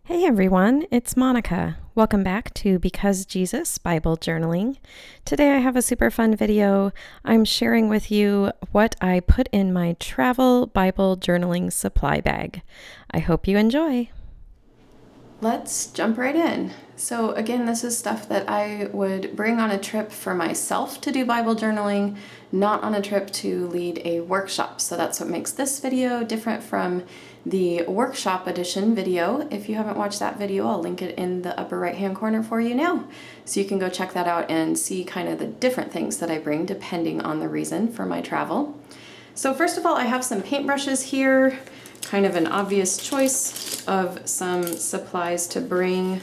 Hey everyone, it's Monica. Welcome back to Because Jesus Bible Journaling. Today I have a super fun video. I'm sharing with you what I put in my travel Bible journaling supply bag. I hope you enjoy. Let's jump right in. So again, this is stuff that I would bring on a trip for myself to do Bible journaling, not on a trip to lead a workshop. So that's what makes this video different from the workshop edition video. If you haven't watched that video, I'll link it in the upper right hand corner for you now. So you can go check that out and see kind of the different things that I bring depending on the reason for my travel. So first of all, I have some paintbrushes here. Kind of an obvious choice of some supplies to bring,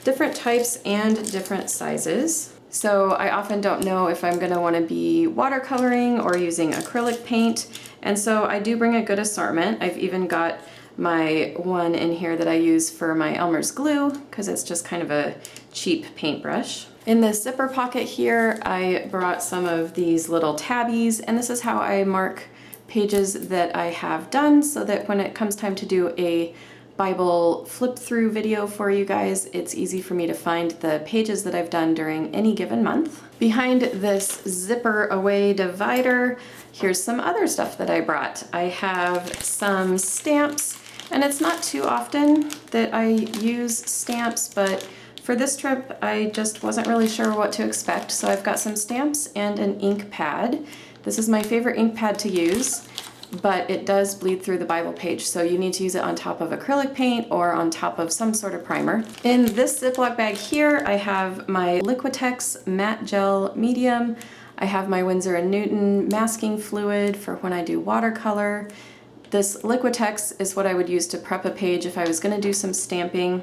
different types and different sizes. So I often don't know if I'm gonna wanna be watercoloring or using acrylic paint. And so I do bring a good assortment. I've even got my one in here that I use for my Elmer's glue because it's just kind of a cheap paintbrush. In the zipper pocket here, I brought some of these little tabbies, and this is how I mark pages that I have done so that when it comes time to do a Bible flip through video for you guys, it's easy for me to find the pages that I've done during any given month. Behind this zipper away divider, here's some other stuff that I brought. I have some stamps, and it's not too often that I use stamps, but for this trip, I just wasn't really sure what to expect. So I've got some stamps and an ink pad. This is my favorite ink pad to use, but it does bleed through the Bible page, so you need to use it on top of acrylic paint or on top of some sort of primer. In this Ziploc bag here, I have my Liquitex Matte Gel Medium. I have my Winsor & Newton masking fluid for when I do watercolor. This Liquitex is what I would use to prep a page if I was gonna do some stamping.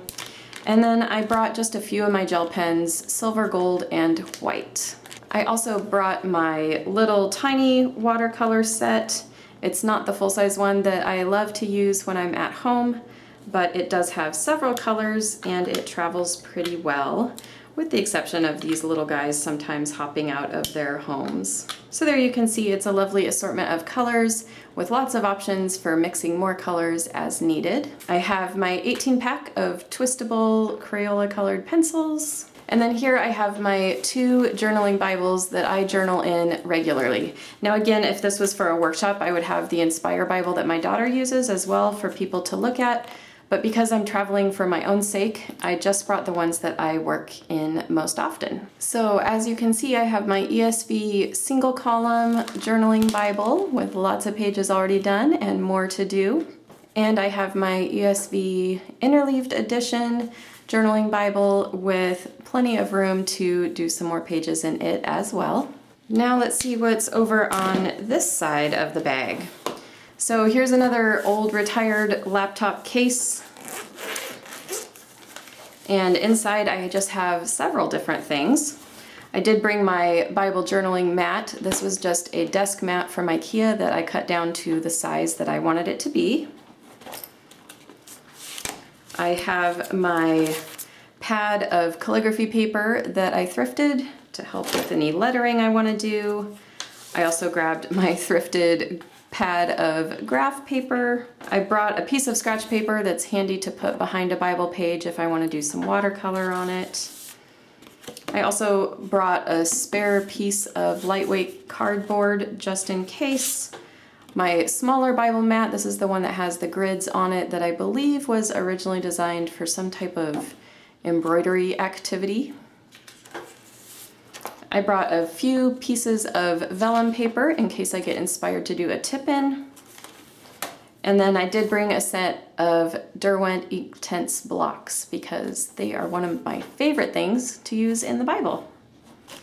And then I brought just a few of my gel pens, silver, gold, and white. I also brought my little tiny watercolor set. It's not the full-size one that I love to use when I'm at home, but it does have several colors and it travels pretty well, with the exception of these little guys sometimes hopping out of their homes. So there you can see it's a lovely assortment of colors with lots of options for mixing more colors as needed. I have my 18-pack of twistable Crayola colored pencils. And then here I have my two journaling Bibles that I journal in regularly. Now again, if this was for a workshop, I would have the Inspire Bible that my daughter uses as well for people to look at. But because I'm traveling for my own sake, I just brought the ones that I work in most often. So as you can see, I have my ESV single column journaling Bible with lots of pages already done and more to do. And I have my ESV interleaved edition journaling Bible with plenty of room to do some more pages in it as well. Now let's see what's over on this side of the bag. So here's another old retired laptop case. And inside I just have several different things. I did bring my Bible journaling mat. This was just a desk mat from IKEA that I cut down to the size that I wanted it to be. I have my pad of calligraphy paper that I thrifted to help with any lettering I want to do. I also grabbed my thrifted pad of graph paper. I brought a piece of scratch paper that's handy to put behind a Bible page if I want to do some watercolor on it. I also brought a spare piece of lightweight cardboard just in case. My smaller Bible mat, this is the one that has the grids on it that I believe was originally designed for some type of embroidery activity. I brought a few pieces of vellum paper in case I get inspired to do a tip-in. And then I did bring a set of Derwent Inktense blocks because they are one of my favorite things to use in the Bible.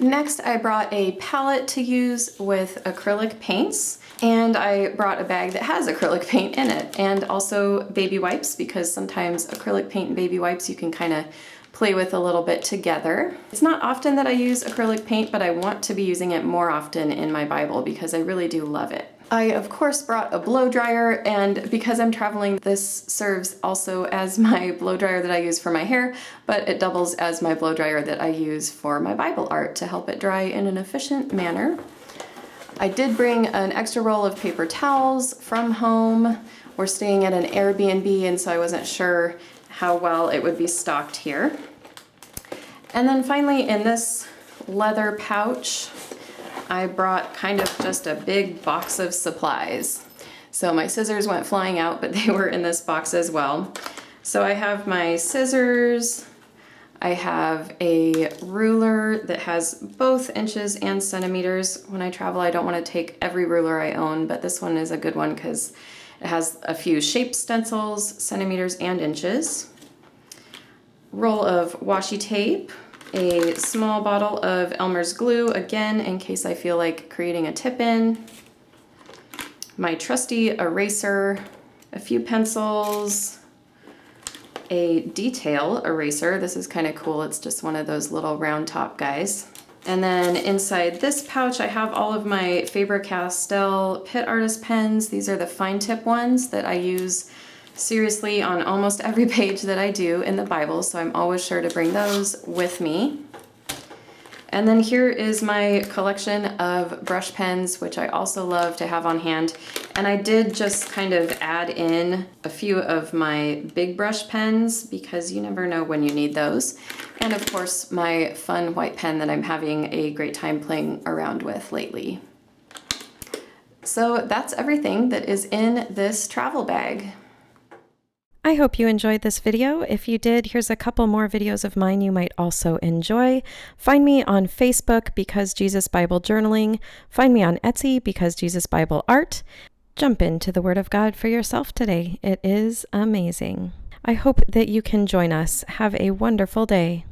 Next, I brought a palette to use with acrylic paints, and I brought a bag that has acrylic paint in it, and also baby wipes, because sometimes acrylic paint and baby wipes you can kind of play with a little bit together. It's not often that I use acrylic paint, but I want to be using it more often in my Bible because I really do love it. I, of course, brought a blow dryer, and because I'm traveling, this serves also as my blow dryer that I use for my hair, but it doubles as my blow dryer that I use for my Bible art to help it dry in an efficient manner. I did bring an extra roll of paper towels from home. We're staying at an Airbnb, and so I wasn't sure how well it would be stocked here. And then finally, in this leather pouch, I brought kind of just a big box of supplies. So my scissors went flying out, but they were in this box as well. So I have my scissors, I have a ruler that has both inches and centimeters. When I travel, I don't want to take every ruler I own, but this one is a good one because it has a few shape stencils, centimeters and inches. Roll of washi tape, a small bottle of Elmer's glue, again, in case I feel like creating a tip-in. My trusty eraser, a few pencils, a detail eraser. This is kind of cool. It's just one of those little round top guys. And then inside this pouch, I have all of my Faber-Castell Pitt Artist pens. These are the fine tip ones that I use seriously on almost every page that I do in the Bible, so I'm always sure to bring those with me. And then here is my collection of brush pens, which I also love to have on hand. And I did just kind of add in a few of my big brush pens because you never know when you need those. And of course, my fun white pen that I'm having a great time playing around with lately. So that's everything that is in this travel bag. I hope you enjoyed this video. If you did, here's a couple more videos of mine you might also enjoy. Find me on Facebook, Because Jesus Bible Journaling. Find me on Etsy, Because Jesus Bible Art. Jump into the Word of God for yourself today. It is amazing. I hope that you can join us. Have a wonderful day.